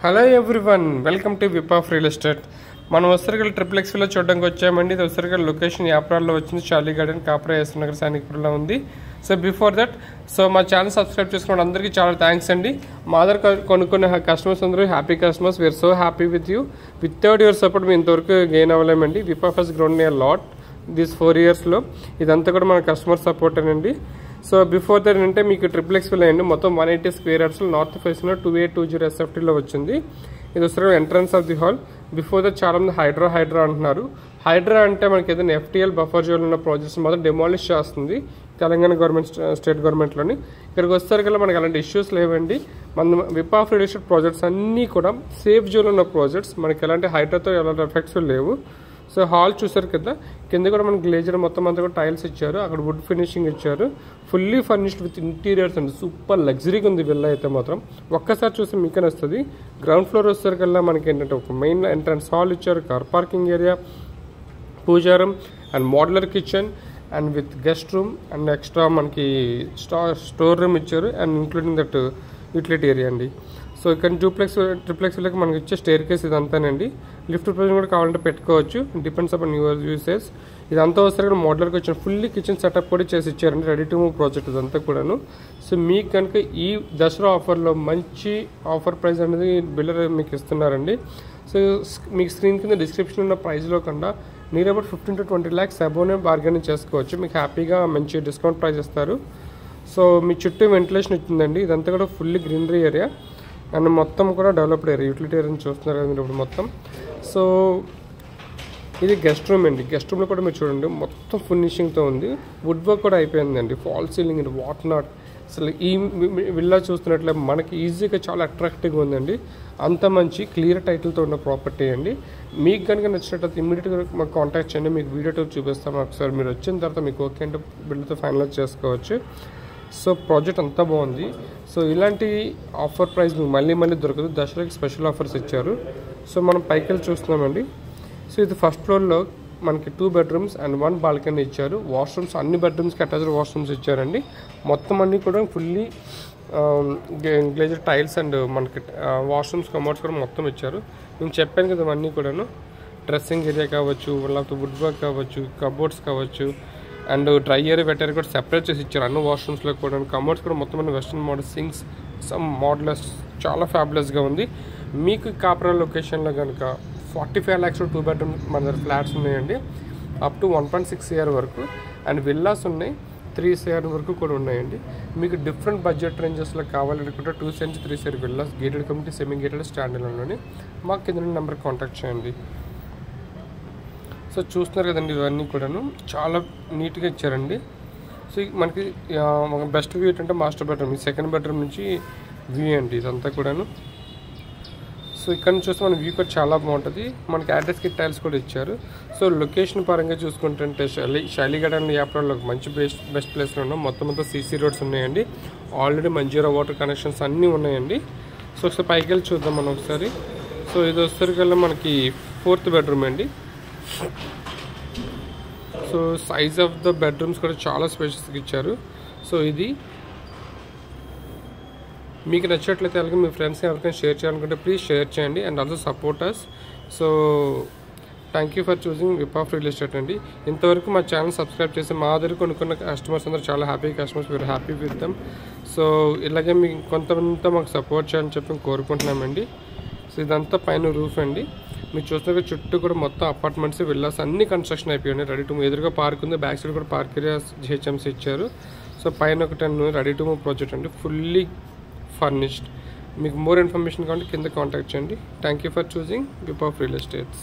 Hello everyone, welcome to whip of real estate. మనం వస్తరికల్ ట్రిప్లెక్స్లో చూడడానికి వచ్చామండి. ఇది వస్తరికల్ లొకేషన్ యాప్రాల్లో వచ్చింది. Charlie garden, Kapra, SR Nagar, సైనిక్పురంలో ఉంది. సో బిఫోర్ దట్ మా ఛానల్ సబ్స్క్రైబ్ చేసుకున్న అందరికీ చాలా థ్యాంక్స్ అండి. మా దగ్గర కొనుక్కున్న కస్టమర్స్ అందరూ happy customers. We're so happy with you. Without your support మేము ఇంతవరకు గెయిన్ అవ్వలేమండి. We've of has grown a lot this 4 yearsలో. ఇదంతా కూడా మన కస్టమర్ సపోర్ట్ అండి. సో బిఫోర్ దట్ అంటే మీకు ట్రిప్లెక్స్ వెళ్ళండి. మొత్తం 180 square yards నార్త్ ఫేస్లో 2820 SFTలో వచ్చింది. ఇది వస్తారు entrance of the hall. Before that చాలా మంది హైడ్రా అంటున్నారు. హైడ్రా అంటే మనకి ఏదైనా FTL బఫర్ జోన్ ఉన్న ప్రాజెక్ట్స్ మొత్తం డెమాలిష్ చేస్తుంది తెలంగాణ గవర్నమెంట్, స్టేట్ గవర్నమెంట్లోని. ఇక్కడికి వస్తారు కదా మనకి అలాంటి ఇష్యూస్ లేవండి. మన whip of real estate projects అన్నీ కూడా సేఫ్ జోన్ ఉన్న ప్రాజెక్ట్స్. మనకి ఎలాంటి హైడ్రాతో ఎలాంటి ఎఫెక్ట్స్ లేవు. సో హాల్ చూసారు కదా, కింద కూడా మనకి గ్లేజర్ మొత్తం అంతా కూడా టైల్స్ ఇచ్చారు. అక్కడ వుడ్ ఫినిషింగ్ ఇచ్చారు. ఫుల్లీ ఫర్నిష్డ్ విత్ ఇంటీరియర్స్ అండి. సూపర్ లగ్జరీగా ఉంది విల్లా అయితే మాత్రం. ఒక్కసారి చూస్తే మీకనే వస్తుంది. గ్రౌండ్ ఫ్లోర్ వచ్చేసరికల్లా మనకి ఏంటంటే ఒక మెయిన్ ఎంట్రన్స్ హాల్ ఇచ్చారు, car parking area, pooja room and modular kitchen and with guest room and extra మనకి స్టోర్ రూమ్ ఇచ్చారు and including that utility area అండి. సో ఇక్కడ ట్రిప్లెక్స్లకి మనకి ఇచ్చే స్టేర్ కేస్ ఇదంతానండి. లిఫ్ట్ ప్రొవిజన్ కూడా కావాలంటే పెట్టుకోవచ్చు, డిపెండ్స్ అపాన్ యువర్ యూసేజ్. ఇదంతా వస్తారు మోడలర్కి వచ్చిన ఫుల్లీ కిచెన్ సెటప్ కూడా చేసి ఇచ్చారండి. రెడీ టు మూవ్ ప్రాజెక్ట్ ఇదంతా కూడాను. సో మీకు కనుక ఈ దసరా ఆఫర్లో మంచి ఆఫర్ ప్రైస్ అనేది బిల్డర్ మీకు ఇస్తున్నారండి. సో మీకు స్క్రీన్ కింద డిస్క్రిప్షన్ ఉన్న ప్రైస్లో కన్నా నియర్ అబౌట్ 15 to 20 lakhs అబోనే బార్గెనింగ్ చేసుకోవచ్చు. మీకు హ్యాపీగా మంచి డిస్కౌంట్ ప్రైస్ ఇస్తారు. సో మీ చుట్టూ వెంటిలేషన్ ఇచ్చిందండి. ఇదంతా కూడా ఫుల్లీ గ్రీనరీ ఏరియా అండ్ మొత్తం కూడా డెవలప్డ్ ఏరియా, యూటిలిటీ ఏరియా చూస్తున్నారు కదా మీరు ఇప్పుడు మొత్తం. సో ఇది గెస్ట్ రూమ్ అండి. గెస్ట్ రూమ్లో కూడా మీరు చూడండి మొత్తం ఫినిషింగ్తో ఉంది. వుడ్ వర్క్ కూడా అయిపోయిందండి. Fall ceiling and what not. అసలు ఈ విల్లా చూస్తున్నట్లే మనకి ఈజీగా చాలా అట్రాక్టివ్గా ఉందండి. అంత మంచి క్లియర్ టైటిల్తో ఉన్న ప్రాపర్టీ అండి. మీకు కనుక నచ్చినట్లయితే ఇమ్మీడియట్గా మాకు కాంటాక్ట్ చేయండి. మీకు వీడియో టూర్ చూపిస్తాం ఒకసారి. మీరు వచ్చిన తర్వాత మీకు ఓకే అంటే బిల్డర్తో ఫైనలైజ్ చేసుకోవచ్చు. సో ప్రాజెక్ట్ అంతా బాగుంది. సో ఇలాంటి ఆఫర్ ప్రైస్ మీకు మళ్ళీ దొరకదు. దసరాకి స్పెషల్ ఆఫర్స్ ఇచ్చారు. సో మనం పైకి వెళ్ళి చూస్తున్నామండి. సో ఇది ఫస్ట్ ఫ్లోర్లో మనకి 2 bedrooms అండ్ 1 balcony ఇచ్చారు. వాష్రూమ్స్ అన్ని బెడ్రూమ్స్కి అటాచ్డ్ వాష్రూమ్స్ ఇచ్చారండి. మొత్తం అన్నీ కూడా ఫుల్లీ గ్లేజర్ టైల్స్ అండ్ మనకి వాష్రూమ్స్ కమోడ్స్ కూడా మొత్తం ఇచ్చారు. నేను చెప్పాను కదా అన్నీ కూడాను. డ్రెస్సింగ్ ఏరియా కావచ్చు, లేకపోతే వుడ్ వర్క్ కావచ్చు, కబోర్డ్స్ కావచ్చు and dry area, wet area కూడా సెపరేట్ చేసి ఇచ్చారు అన్ని వాష్రూమ్స్లో కూడా. కమోడ్స్ కూడా మొత్తం అన్ని western model sinks, some modulars చాలా ఫ్యాబులస్గా ఉంది. మీకు కాప్రా లొకేషన్లో కనుక 45 lakhs 2 bedroom మన దగ్గర ఫ్లాట్స్ ఉన్నాయండి. అప్ టు 1.6 CR వరకు అండ్ విల్లాస్ ఉన్నాయి. 3 CR వరకు కూడా ఉన్నాయండి. మీకు డిఫరెంట్ బడ్జెట్ రేంజెస్లో కావాలనుకుంటే 2 CR నుంచి 3 CR villas, gated community, semi gated, స్టాండర్డ్లోని మాకు కింద నెంబర్కి కాంటాక్ట్ చేయండి. సో చూస్తున్నారు కదండి, ఇవన్నీ కూడాను చాలా నీట్గా ఇచ్చారండి. సో మనకి బెస్ట్ వ్యూ ఏంటంటే మాస్టర్ బెడ్రూమ్, ఈ సెకండ్ బెడ్రూమ్ నుంచి వ్యూ అండి ఇదంతా కూడాను. సో ఇక్కడ నుంచి చూస్తే మన వ్యూ కూడా చాలా బాగుంటుంది. మనకి అడ్రస్కి టైల్స్ కూడా ఇచ్చారు. సో లొకేషన్ పరంగా చూసుకుంటుంటే షైలీ గార్డెన్ యాప్రాల్లో మంచి బెస్ట్ ప్లేస్లో ఉన్నాం. మొత్తం CC రోడ్స్ ఉన్నాయండి. ఆల్రెడీ మంజీరా వాటర్ కనెక్షన్స్ అన్నీ ఉన్నాయండి. సో ఒకసారి పైకి వెళ్ళి చూద్దాం మనం ఒకసారి. సో ఇది వచ్చేసరికల్లా మనకి 4th bedroom అండి. So size of the bedrooms కూడా చాలా స్పేషియస్గా ఇచ్చారు. సో ఇది మీకు నచ్చినట్లయితే అలాగే మీ ఫ్రెండ్స్ని ఎవరికైనా షేర్ చేయాలనుకుంటే ప్లీజ్ షేర్ చేయండి and also support us. So thank you for choosing విప్ ఆఫ్ రియల్ ఎస్టేట్ అండి. ఇంతవరకు మా ఛానల్ సబ్స్క్రైబ్ చేసి మా దగ్గర కొనుక్కున్న కస్టమర్స్ అందరూ చాలా happy customers, we are happy with them. So ఇలాగే మీకు కొంతమందితో మాకు సపోర్ట్ చేయాలని చెప్పి కోరుకుంటున్నామండి. సో ఇదంతా పైన రూఫ్ అండి. మీరు చూస్తున్న చుట్టూ కూడా మొత్తం అపార్ట్మెంట్స్, విల్లాస్ అన్ని కన్స్ట్రక్షన్ అయిపోయాయి. Ready to move. ఎదురుగా పార్క్ ఉంది, బ్యాక్ సైడ్ కూడా పార్క్ ఏరియా GHMC ఇచ్చారు. సో పైన ఒక 10 రెడీ టు మూవ్ ప్రాజెక్ట్ అండి, ఫుల్లీ ఫర్నిష్డ్. మీకు మోర్ ఇన్ఫర్మేషన్ కావాలంటే కింద కాంటాక్ట్ చేయండి. థ్యాంక్ యూ ఫర్ చూసింగ్ విప్ ఆఫ్ రియల్ ఎస్టేట్స్.